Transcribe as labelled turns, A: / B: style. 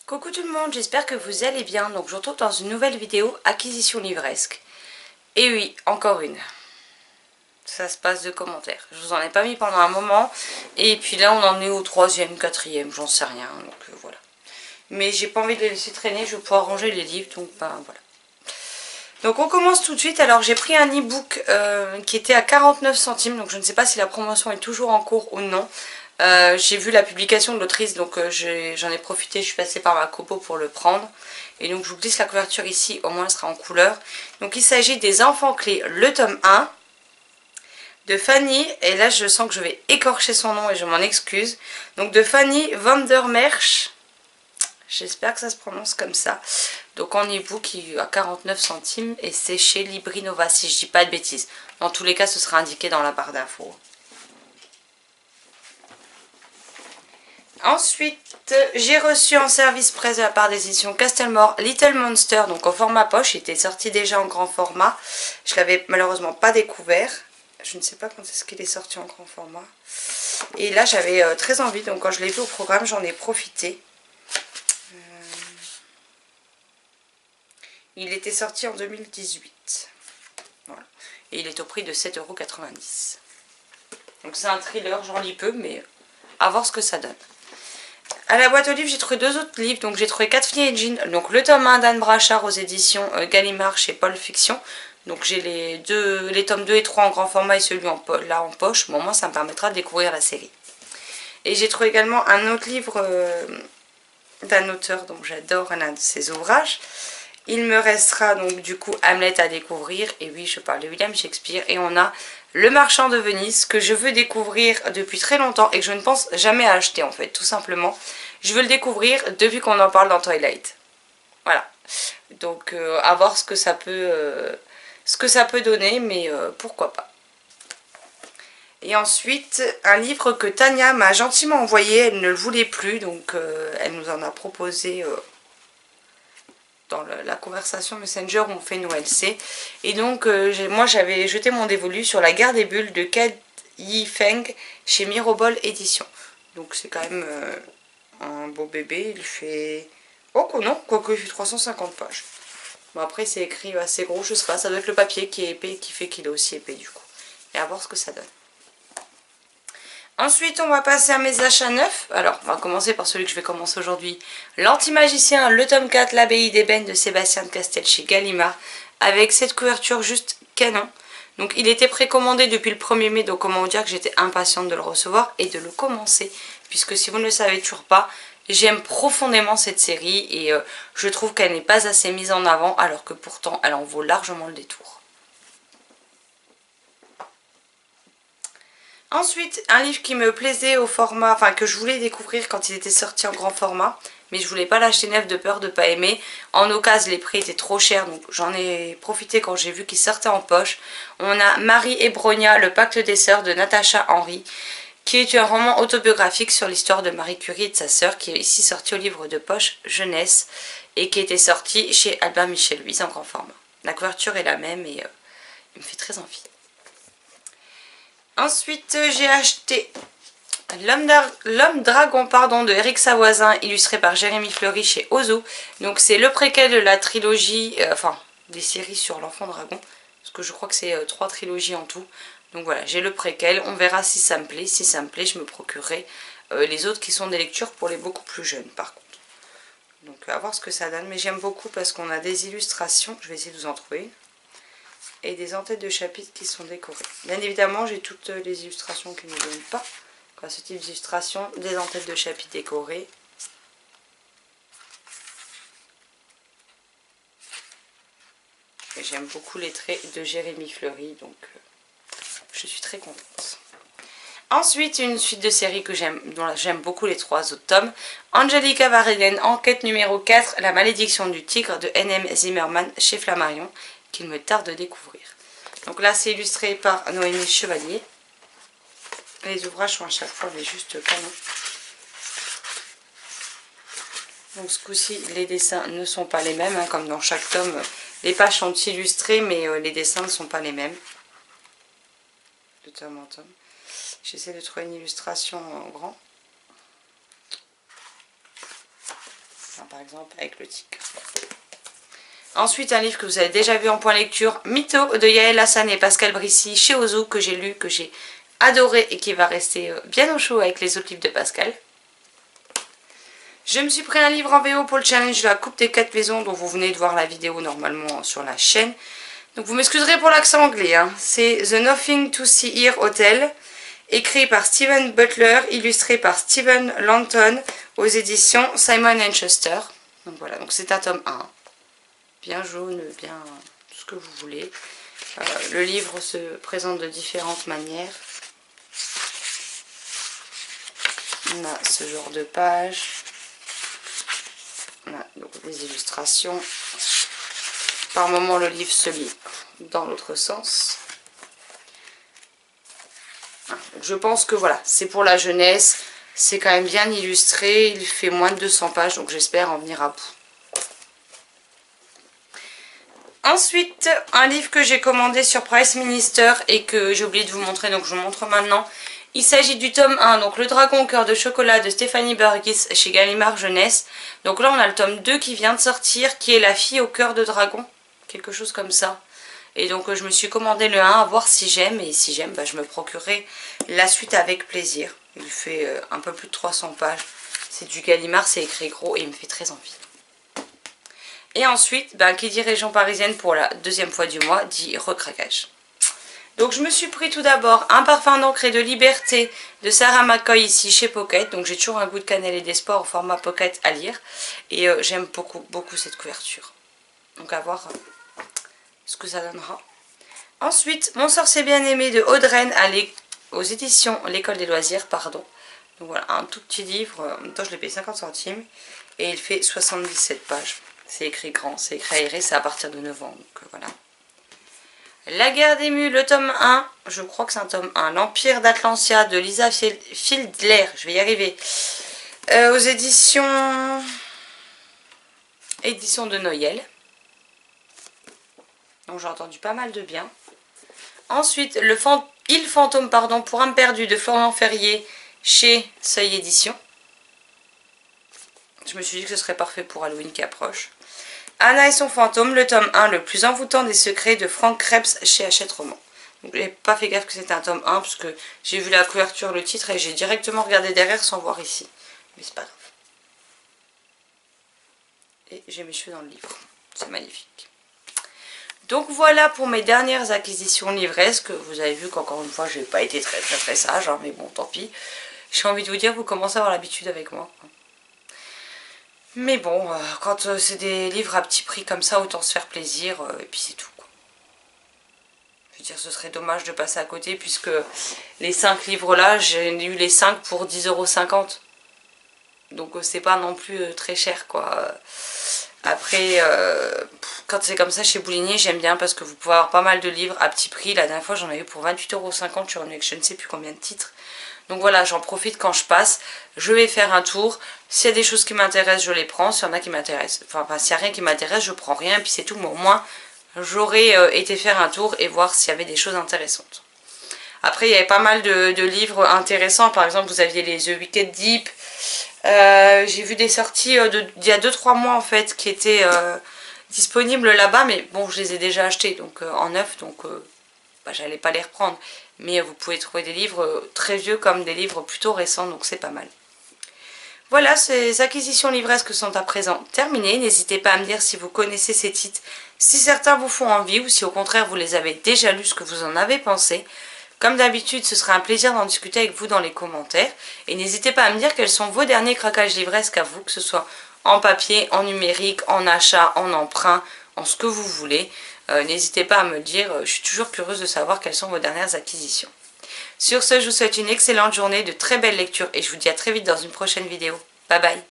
A: Coucou tout le monde, j'espère que vous allez bien. Donc je vous retrouve dans une nouvelle vidéo acquisition livresque. Et oui, encore une. Ça se passe de commentaires. Je vous en ai pas mis pendant un moment. Et puis là on en est au troisième, quatrième, j'en sais rien. Donc voilà. Mais j'ai pas envie de les laisser traîner, je vais pouvoir ranger les livres. Donc ben voilà. Donc on commence tout de suite. Alors j'ai pris un e-book qui était à 49 centimes. Donc je ne sais pas si la promotion est toujours en cours ou non. J'ai vu la publication de l'autrice, donc j'en ai profité, je suis passée par ma copo pour le prendre. Et donc je vous glisse la couverture ici, au moins elle sera en couleur. Donc il s'agit des Enfants Clés, le tome 1 de Fanny, et là je sens que je vais écorcher son nom et je m'en excuse. Donc de Fanny Vandermerch, j'espère que ça se prononce comme ça. Donc en e-book à 49 centimes et c'est chez Librinova si je dis pas de bêtises. Dans tous les cas ce sera indiqué dans la barre d'infos. Ensuite, j'ai reçu en service presse de la part des éditions Castelmore Little Monster, donc au format poche. Il était sorti déjà en grand format. Je l'avais malheureusement pas découvert. Je ne sais pas quand est-ce qu'il est sorti en grand format. Et là, j'avais très envie, donc quand je l'ai vu au programme, j'en ai profité. Il était sorti en 2018. Voilà. Et il est au prix de 7,90 €. Donc c'est un thriller, j'en lis peu, mais à voir ce que ça donne. À la boîte aux livres, j'ai trouvé deux autres livres. Donc j'ai trouvé 4 filles et Jean. Donc le tome 1 d'Anne Brachard aux éditions Gallimard chez Paul Fiction. Donc j'ai les tomes 2 et 3 en grand format et celui là en poche. Bon, moi ça me permettra de découvrir la série. Et j'ai trouvé également un autre livre d'un auteur dont j'adore l'un de ses ouvrages. Il me restera donc du coup Hamlet à découvrir. Et oui, je parle de William Shakespeare. Et on a Le Marchand de Venise que je veux découvrir depuis très longtemps et que je ne pense jamais à acheter en fait, tout simplement. Je veux le découvrir depuis qu'on en parle dans Twilight. Voilà. Donc à voir ce que ça peut donner, mais pourquoi pas. Et ensuite, un livre que Tania m'a gentiment envoyé, elle ne le voulait plus, donc elle nous en a proposé dans la conversation Messenger où on fait nos LC. Et donc moi j'avais jeté mon dévolu sur La Guerre des Bulles de Kad Yifeng chez Mirobol Édition. Donc c'est quand même un beau bébé, il fait... Oh non, quoique il fait 350 pages. Bon après c'est écrit assez gros, je sais pas, ça doit être le papier qui est épais qui fait qu'il est aussi épais du coup. Et à voir ce que ça donne. Ensuite, on va passer à mes achats neufs. Alors, on va commencer par celui que je vais commencer aujourd'hui. L'Antimagicien, le tome 4, l'Abbaye d'Ébène de Sébastien de Castel chez Gallimard. Avec cette couverture juste canon. Donc, il était précommandé depuis le 1er mai. Donc, comment vous dire que j'étais impatiente de le recevoir et de le commencer. Puisque si vous ne le savez toujours pas, j'aime profondément cette série. Et je trouve qu'elle n'est pas assez mise en avant. Alors que pourtant, elle en vaut largement le détour. Ensuite, un livre qui me plaisait au format, enfin que je voulais découvrir quand il était sorti en grand format, mais je voulais pas l'acheter neuf de peur de pas aimer. En occasion, les prix étaient trop chers, donc j'en ai profité quand j'ai vu qu'il sortait en poche. On a Marie et Bronia, le pacte des sœurs de Natacha Henry, qui est un roman autobiographique sur l'histoire de Marie Curie et de sa sœur, qui est ici sorti au livre de poche jeunesse, et qui était sorti chez Albin Michel Louise en grand format. La couverture est la même et il me fait très envie. Ensuite, j'ai acheté L'Homme Dragon de Eric Savoisin, illustré par Jérémy Fleury chez Ozo. Donc c'est le préquel de la trilogie, enfin des séries sur l'Enfant Dragon. Parce que je crois que c'est 3 trilogies en tout. Donc voilà, j'ai le préquel, on verra si ça me plaît. Si ça me plaît, je me procurerai les autres qui sont des lectures pour les beaucoup plus jeunes par contre. Donc à voir ce que ça donne. Mais j'aime beaucoup parce qu'on a des illustrations, je vais essayer de vous en trouver une. Et des en-têtes de chapitres qui sont décorées. Bien évidemment, j'ai toutes les illustrations qui ne me donnent pas. Enfin, ce type d'illustration, des en-têtes de chapitres décorées. Et j'aime beaucoup les traits de Jérémy Fleury, donc je suis très contente. Ensuite, une suite de séries que dont j'aime beaucoup les 3 autres tomes. Angelica Vareden, enquête numéro 4, La malédiction du tigre de N.M. Zimmerman chez Flammarion, qu'il me tarde de découvrir. Donc là, c'est illustré par Noémie Chevalier. Les ouvrages sont à chaque fois mais juste canon. Donc ce coup-ci, les dessins ne sont pas les mêmes, hein, comme dans chaque tome. Les pages sont illustrées, mais les dessins ne sont pas les mêmes. De tome en tome. J'essaie de trouver une illustration en grand. Non, par exemple avec le tigre. Ensuite, un livre que vous avez déjà vu en point lecture, Mytho de Yael Hassan et Pascal Brissy chez Ozu, que j'ai lu, que j'ai adoré et qui va rester bien au chaud avec les autres livres de Pascal. Je me suis pris un livre en VO pour le challenge de la Coupe des 4 maisons dont vous venez de voir la vidéo normalement sur la chaîne. Donc vous m'excuserez pour l'accent anglais, hein. C'est The Nothing to See Here Hotel, écrit par Steven Butler, illustré par Stephen Langton aux éditions Simon & Schuster. Donc voilà, donc c'est un tome 1. Bien jaune, bien tout ce que vous voulez. Le livre se présente de différentes manières. On a ce genre de page. On a donc des illustrations. Par moments, le livre se lit dans l'autre sens. Je pense que voilà, c'est pour la jeunesse. C'est quand même bien illustré. Il fait moins de 200 pages, donc j'espère en venir à bout. Ensuite, un livre que j'ai commandé sur Price Minister et que j'ai oublié de vous montrer, donc je vous montre maintenant. Il s'agit du tome 1, donc Le Dragon au cœur de chocolat de Stéphanie Burgis chez Gallimard Jeunesse. Donc là on a le tome 2 qui vient de sortir, qui est La fille au cœur de dragon, quelque chose comme ça. Et donc je me suis commandé le 1 à voir si j'aime, et si j'aime, je me procurerai la suite avec plaisir. Il fait un peu plus de 300 pages, c'est du Gallimard, c'est écrit gros et il me fait très envie. Et ensuite, qui dit région parisienne pour la deuxième fois du mois, dit recraquage. Donc je me suis pris tout d'abord un parfum d'encre et de liberté de Sarah McCoy ici chez Pocket. Donc j'ai toujours un goût de cannelle et d'espoir au format Pocket à lire. Et j'aime beaucoup cette couverture. Donc à voir ce que ça donnera. Ensuite, Mon sorcier bien-aimé de Audreyne aux éditions L'École des loisirs, pardon. Donc voilà, un tout petit livre. En même temps je l'ai payé 50 centimes. Et il fait 77 pages. C'est écrit grand, c'est écrit aéré, c'est à partir de 9 ans. Donc voilà. La guerre des mules, le tome 1, je crois que c'est un tome 1, L'Empire d'Atlantia de Lisa Fieldler, je vais y arriver, aux éditions de Noël. Donc j'ai entendu pas mal de bien. Ensuite, Il fantôme, pardon, pour âme perdue de Florian Ferrier chez Seuil Édition. Je me suis dit que ce serait parfait pour Halloween qui approche. Anna et son fantôme, le tome 1, le plus envoûtant des secrets de Frank Krebs chez Hachette Roman. Donc j'ai pas fait gaffe que c'était un tome 1 parce que j'ai vu la couverture, le titre et j'ai directement regardé derrière sans voir ici. Mais c'est pas grave. Et j'ai mes cheveux dans le livre. C'est magnifique. Donc voilà pour mes dernières acquisitions livresques. Vous avez vu qu'encore une fois, j'ai pas été très sage, hein, mais bon, tant pis. J'ai envie de vous dire, vous commencez à avoir l'habitude avec moi. Mais bon, quand c'est des livres à petit prix comme ça, autant se faire plaisir, et puis c'est tout, quoi. Je veux dire, ce serait dommage de passer à côté, puisque les 5 livres là, j'ai eu les 5 pour 10,50 €. Donc c'est pas non plus très cher, quoi. Après, quand c'est comme ça chez Boulinier, j'aime bien parce que vous pouvez avoir pas mal de livres à petit prix. La dernière fois, j'en ai eu pour 28,50 €, avec je ne sais plus combien de titres. Donc voilà, j'en profite quand je passe, je vais faire un tour. S'il y a des choses qui m'intéressent, je les prends. S'il y en a qui m'intéressent, enfin s'il n'y a rien qui m'intéresse, je prends rien, puis c'est tout. Mais au moins, j'aurais été faire un tour et voir s'il y avait des choses intéressantes. Après, il y avait pas mal de livres intéressants. Par exemple, vous aviez les The Wicked Deep. J'ai vu des sorties il y a 2-3 mois en fait, qui étaient disponibles là-bas. Mais bon, je les ai déjà achetés donc, en neuf, donc j'allais pas les reprendre. Mais vous pouvez trouver des livres très vieux comme des livres plutôt récents, donc c'est pas mal. Voilà, ces acquisitions livresques sont à présent terminées. N'hésitez pas à me dire si vous connaissez ces titres, si certains vous font envie ou si au contraire vous les avez déjà lus, ce que vous en avez pensé. Comme d'habitude, ce sera un plaisir d'en discuter avec vous dans les commentaires. Et n'hésitez pas à me dire quels sont vos derniers craquages livresques à vous, que ce soit en papier, en numérique, en achat, en emprunt, en ce que vous voulez. N'hésitez pas à me le dire, je suis toujours curieuse de savoir quelles sont vos dernières acquisitions. Sur ce, je vous souhaite une excellente journée, de très belles lectures et je vous dis à très vite dans une prochaine vidéo. Bye bye.